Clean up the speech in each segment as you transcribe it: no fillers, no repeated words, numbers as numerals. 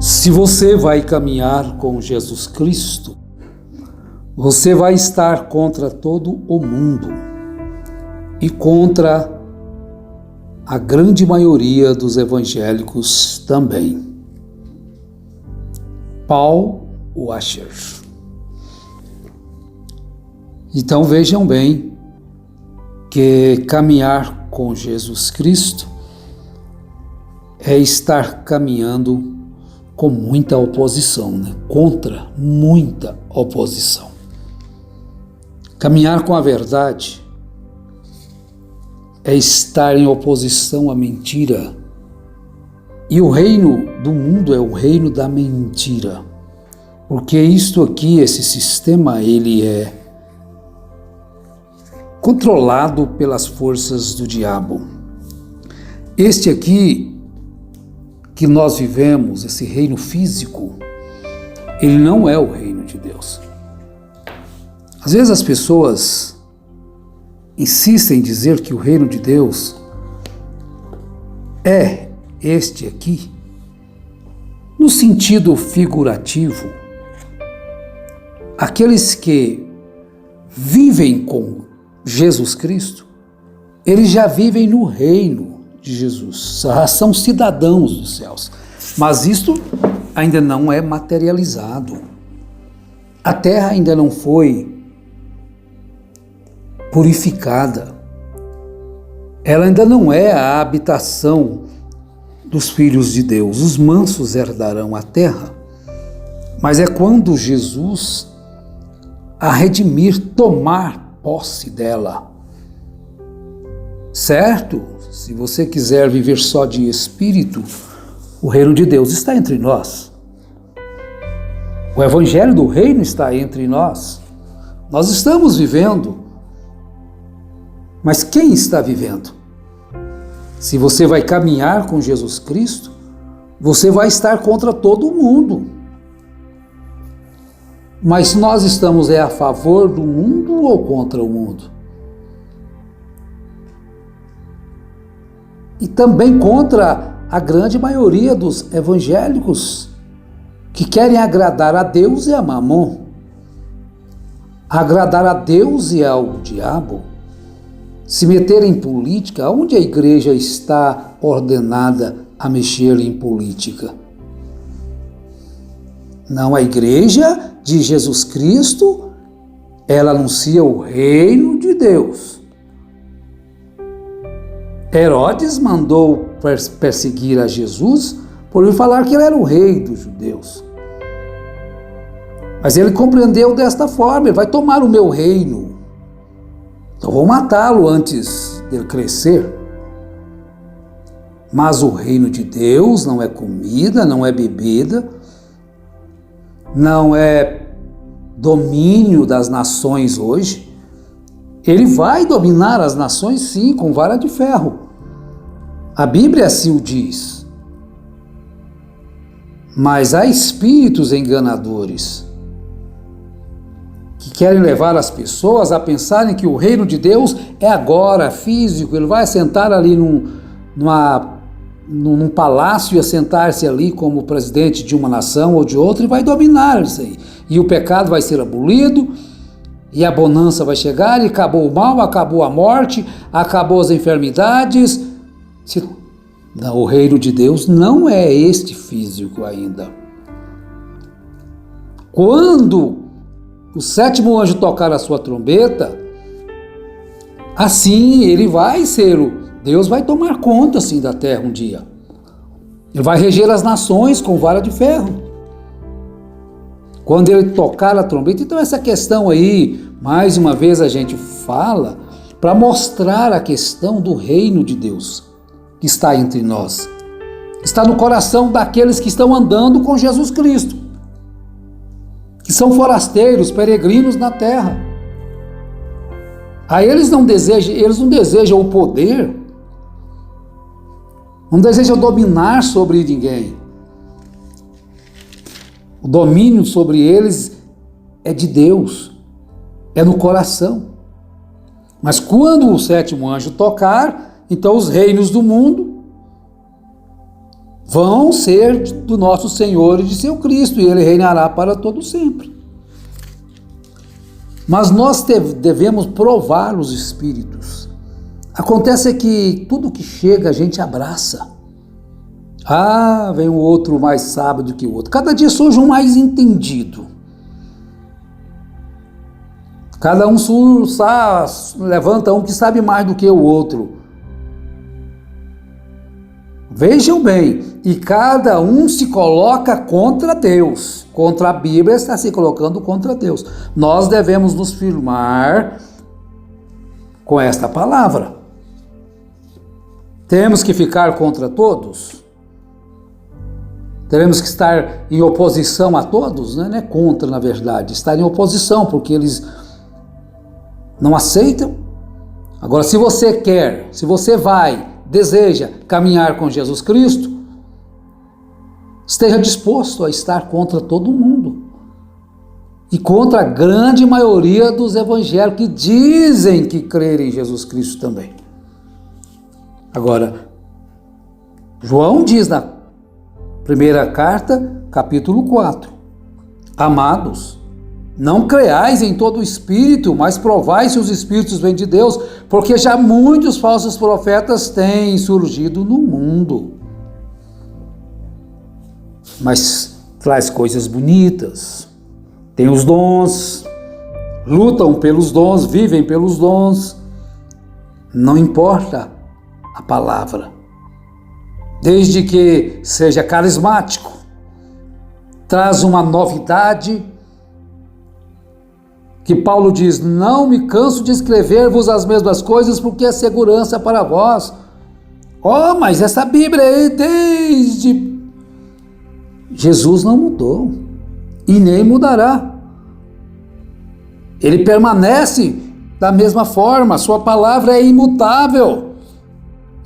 Se você vai caminhar com Jesus Cristo, você vai estar contra todo o mundo e contra a grande maioria dos evangélicos também. Paul Washer. Então vejam bem que caminhar com Jesus Cristo é estar caminhando com muita oposição, né? Contra muita oposição. Caminhar com a verdade é estar em oposição à mentira. E o reino do mundo é o reino da mentira. Porque isto aqui, esse sistema, ele é controlado pelas forças do diabo. Este aqui que nós vivemos, esse reino físico, ele não é o reino de Deus. Às vezes as pessoas insistem em dizer que o reino de Deus é este aqui, no sentido figurativo. Aqueles que vivem com Jesus Cristo, eles já vivem no reino de Jesus, são cidadãos dos céus. Mas isto ainda não é materializado. A terra ainda não foi purificada. Ela ainda não é a habitação dos filhos de Deus. Os mansos herdarão a terra. Mas é quando Jesus a redimir, tomar posse dela. Certo? Se você quiser viver só de espírito, o reino de Deus está entre nós. O evangelho do reino está entre nós. Nós estamos vivendo. Mas quem está vivendo? Se você vai caminhar com Jesus Cristo, você vai estar contra todo mundo. Mas nós estamos a favor do mundo ou contra o mundo? E também contra a grande maioria dos evangélicos que querem agradar a Deus e a Mamon. Agradar a Deus e ao diabo. Se meter em política, onde a igreja está ordenada a mexer em política? Não, a igreja de Jesus Cristo, ela anuncia o reino de Deus. Herodes mandou perseguir a Jesus por ele falar que ele era o rei dos judeus. Mas ele compreendeu desta forma: ele vai tomar o meu reino. Então vou matá-lo antes dele crescer. Mas o reino de Deus não é comida, não é bebida, não é domínio das nações hoje. Ele vai dominar as nações, sim, com vara de ferro. A Bíblia assim o diz. Mas há espíritos enganadores que querem levar as pessoas a pensarem que o reino de Deus é agora, físico. Ele vai sentar ali num palácio e assentar-se ali como presidente de uma nação ou de outra e vai dominar isso aí. E o pecado vai ser abolido, e a bonança vai chegar, e acabou o mal, acabou a morte, acabou as enfermidades. Não, o reino de Deus não é este físico ainda. Quando o sétimo anjo tocar a sua trombeta, assim ele vai ser Deus vai tomar conta assim da terra um dia. Ele vai reger as nações com vara de ferro. Quando ele tocar a trombeta, então essa questão aí, mais uma vez a gente fala para mostrar a questão do reino de Deus que está entre nós. Está no coração daqueles que estão andando com Jesus Cristo, que são forasteiros, peregrinos na terra. Aí eles não desejam o poder, não desejam dominar sobre ninguém. O domínio sobre eles é de Deus, é no coração. Mas quando o sétimo anjo tocar, então os reinos do mundo vão ser do nosso Senhor e de seu Cristo, e ele reinará para todo sempre. Mas nós devemos provar os Espíritos. Acontece que tudo que chega a gente abraça. Ah, vem o outro mais sábio do que o outro. Cada dia surge um mais entendido. Cada um levanta um que sabe mais do que o outro. Vejam bem, e cada um se coloca contra Deus. Contra a Bíblia está se colocando contra Deus. Nós devemos nos firmar com esta palavra. Temos que ficar contra todos? Teremos que estar em oposição a todos? Não é contra, na verdade. Estar em oposição, porque eles não aceitam. Agora, se você quer, se você deseja caminhar com Jesus Cristo, esteja disposto a estar contra todo mundo. E contra a grande maioria dos evangélicos que dizem que crerem em Jesus Cristo também. Agora, João diz na primeira carta, capítulo 4, amados, não creais em todo o espírito, mas provai se os espíritos vêm de Deus, porque já muitos falsos profetas têm surgido no mundo. Mas traz coisas bonitas, tem os dons, lutam pelos dons, vivem pelos dons, não importa a palavra, desde que seja carismático, traz uma novidade, que Paulo diz, não me canso de escrever-vos as mesmas coisas, porque é segurança para vós. Mas essa Bíblia aí desde... Jesus não mudou, e nem mudará. Ele permanece da mesma forma, sua palavra é imutável.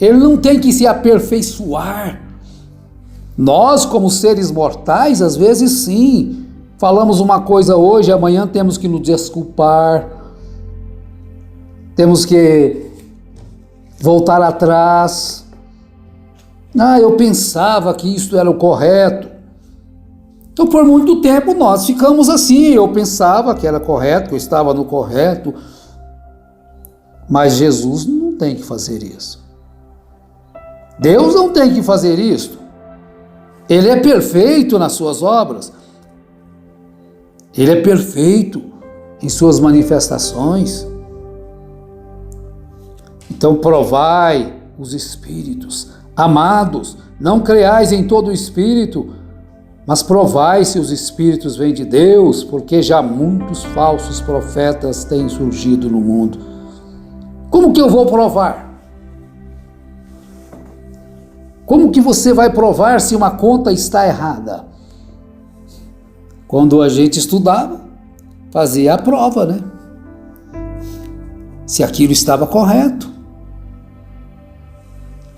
Ele não tem que se aperfeiçoar. Nós, como seres mortais, às vezes sim, falamos uma coisa hoje, amanhã temos que nos desculpar, temos que voltar atrás. Eu pensava que isto era o correto. Então, por muito tempo, nós ficamos assim. Eu pensava que era correto, que eu estava no correto. Mas Jesus não tem que fazer isso. Deus não tem que fazer isso. Ele é perfeito nas suas obras. Ele é perfeito em suas manifestações. Então provai os espíritos. Amados, não creais em todo o espírito, mas provai se os espíritos vêm de Deus, porque já muitos falsos profetas têm surgido no mundo. Como que eu vou provar? Como que você vai provar se uma conta está errada? Quando a gente estudava, fazia a prova, né? Se aquilo estava correto.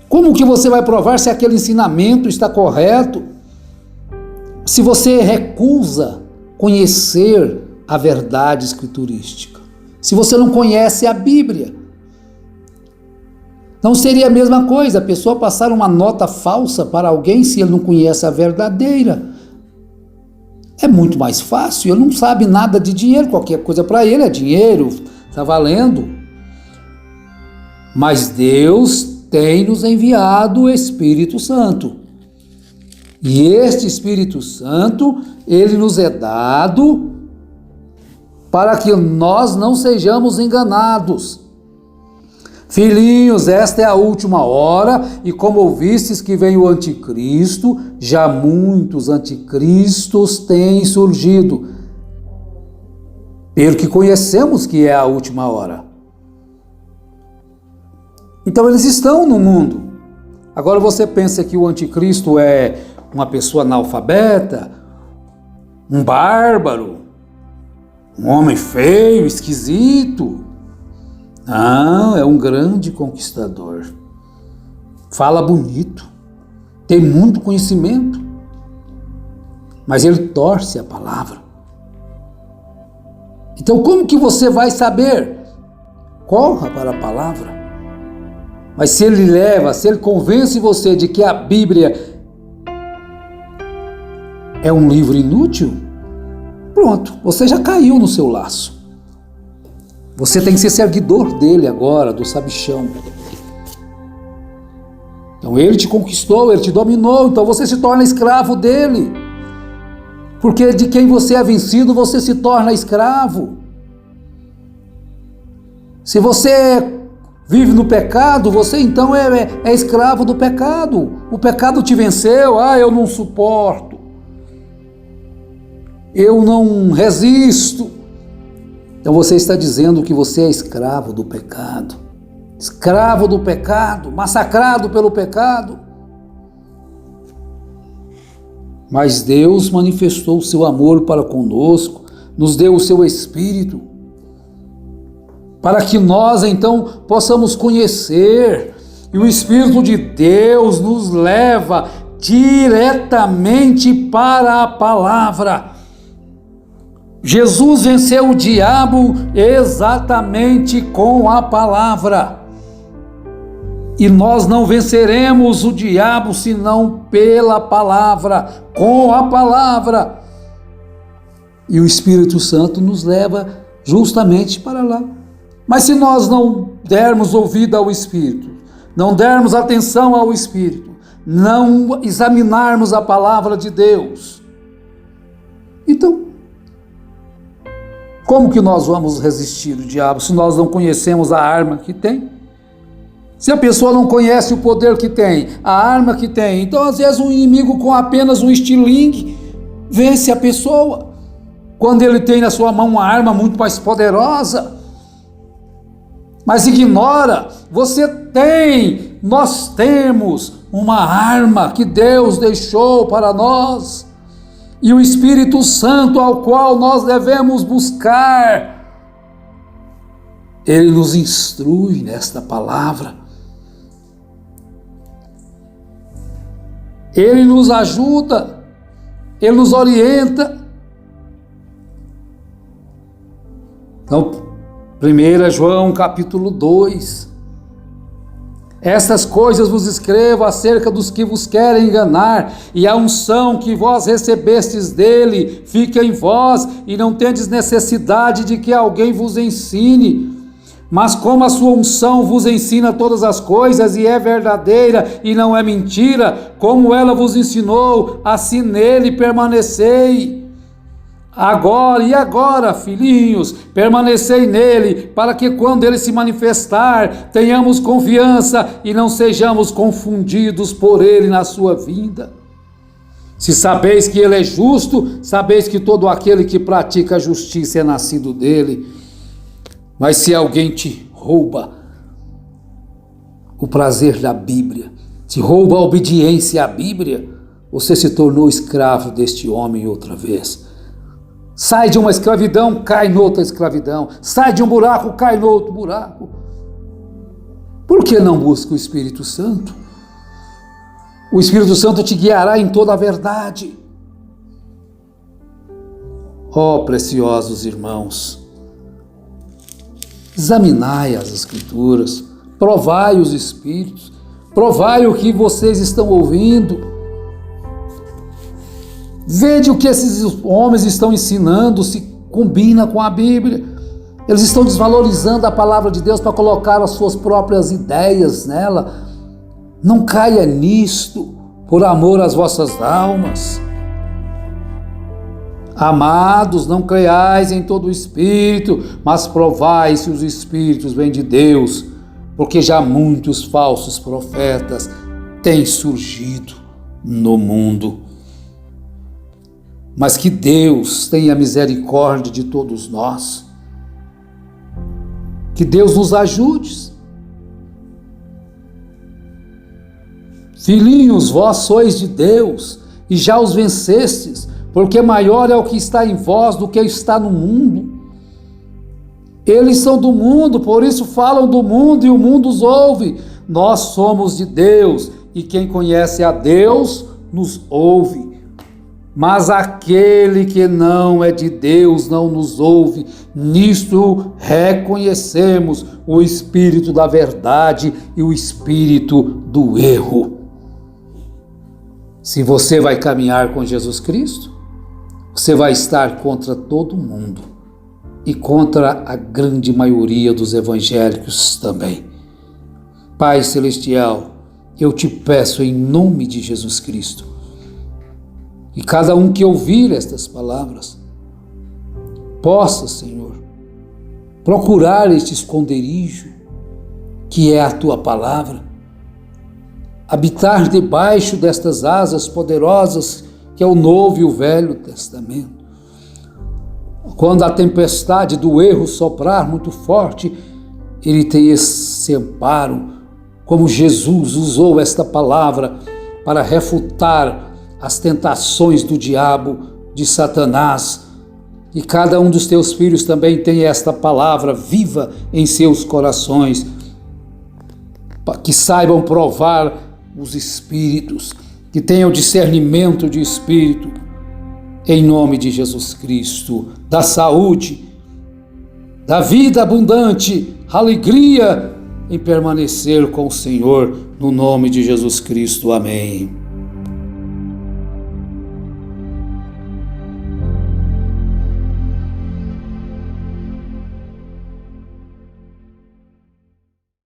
Como que você vai provar se aquele ensinamento está correto? Se você recusa conhecer a verdade escriturística. Se você não conhece a Bíblia. Não seria a mesma coisa a pessoa passar uma nota falsa para alguém se ele não conhece a verdadeira. É muito mais fácil, ele não sabe nada de dinheiro, qualquer coisa para ele é dinheiro, está valendo. Mas Deus tem nos enviado o Espírito Santo. E este Espírito Santo, ele nos é dado para que nós não sejamos enganados. Filhinhos, esta é a última hora, e como ouvistes que vem o anticristo, já muitos anticristos têm surgido. Pelo que conhecemos que é a última hora. Então eles estão no mundo. Agora você pensa que o anticristo é uma pessoa analfabeta, um bárbaro, um homem feio, esquisito. Não, é um grande conquistador. Fala bonito, tem muito conhecimento, mas ele torce a palavra. Então como que você vai saber? Corra para a palavra. Mas se ele convence você de que a Bíblia é um livro inútil, pronto, você já caiu no seu laço. Você tem que ser seguidor dele agora, do sabichão. Então ele te conquistou, ele te dominou, então você se torna escravo dele. Porque de quem você é vencido, você se torna escravo. Se você vive no pecado, você então é escravo do pecado. O pecado te venceu, eu não suporto. Eu não resisto. Então você está dizendo que você é escravo do pecado. Escravo do pecado, massacrado pelo pecado. Mas Deus manifestou o seu amor para conosco, nos deu o seu Espírito, para que nós então possamos conhecer, e o Espírito de Deus nos leva diretamente para a palavra. Jesus venceu o diabo exatamente com a palavra. E nós não venceremos o diabo senão pela palavra, com a palavra. E o Espírito Santo nos leva justamente para lá. Mas se nós não dermos ouvido ao Espírito, não dermos atenção ao Espírito, não examinarmos a palavra de Deus, então, como que nós vamos resistir ao diabo se nós não conhecemos a arma que tem? Se a pessoa não conhece o poder que tem, a arma que tem, então às vezes um inimigo com apenas um estilingue vence a pessoa, quando ele tem na sua mão uma arma muito mais poderosa. Mas ignora, nós temos uma arma que Deus deixou para nós, e o Espírito Santo ao qual nós devemos buscar, ele nos instrui nesta palavra. Ele nos ajuda, ele nos orienta. Então, 1 João capítulo 2. Estas coisas vos escrevo acerca dos que vos querem enganar, e a unção que vós recebestes dele fica em vós, e não tendes necessidade de que alguém vos ensine. Mas como a sua unção vos ensina todas as coisas, e é verdadeira e não é mentira, como ela vos ensinou, assim nele permanecei. Agora, filhinhos, permanecei nele, para que quando ele se manifestar, tenhamos confiança e não sejamos confundidos por ele na sua vinda. Se sabeis que ele é justo, sabeis que todo aquele que pratica a justiça é nascido dele. Mas se alguém te rouba o prazer da Bíblia, te rouba a obediência à Bíblia, você se tornou escravo deste homem outra vez. Sai de uma escravidão, cai noutra escravidão. Sai de um buraco, cai no outro buraco. Por que não busca o Espírito Santo? O Espírito Santo te guiará em toda a verdade. Ó preciosos irmãos, examinai as Escrituras, provai os Espíritos, provai o que vocês estão ouvindo. Vede o que esses homens estão ensinando, se combina com a Bíblia. Eles estão desvalorizando a palavra de Deus para colocar as suas próprias ideias nela. Não caia nisto, por amor às vossas almas. Amados, não creiais em todo o Espírito, mas provai se os Espíritos vêm de Deus, porque já muitos falsos profetas têm surgido no mundo. Mas que Deus tenha misericórdia de todos nós. Que Deus nos ajude. Filhinhos, vós sois de Deus e já os vencestes, porque maior é o que está em vós do que está no mundo. Eles são do mundo, por isso falam do mundo e o mundo os ouve. Nós somos de Deus e quem conhece a Deus nos ouve. Mas aquele que não é de Deus não nos ouve. Nisto reconhecemos o espírito da verdade e o espírito do erro. Se você vai caminhar com Jesus Cristo, você vai estar contra todo mundo e contra a grande maioria dos evangélicos também. Pai Celestial, eu te peço em nome de Jesus Cristo, e cada um que ouvir estas palavras possa, Senhor, procurar este esconderijo que é a tua palavra, habitar debaixo destas asas poderosas que é o Novo e o Velho Testamento. Quando a tempestade do erro soprar muito forte, ele tem esse amparo, como Jesus usou esta palavra para refutar as tentações do diabo, de Satanás. E cada um dos teus filhos também tem esta palavra viva em seus corações, que saibam provar os espíritos, que tenham discernimento de espírito, em nome de Jesus Cristo, da saúde, da vida abundante, alegria em permanecer com o Senhor, no nome de Jesus Cristo. Amém.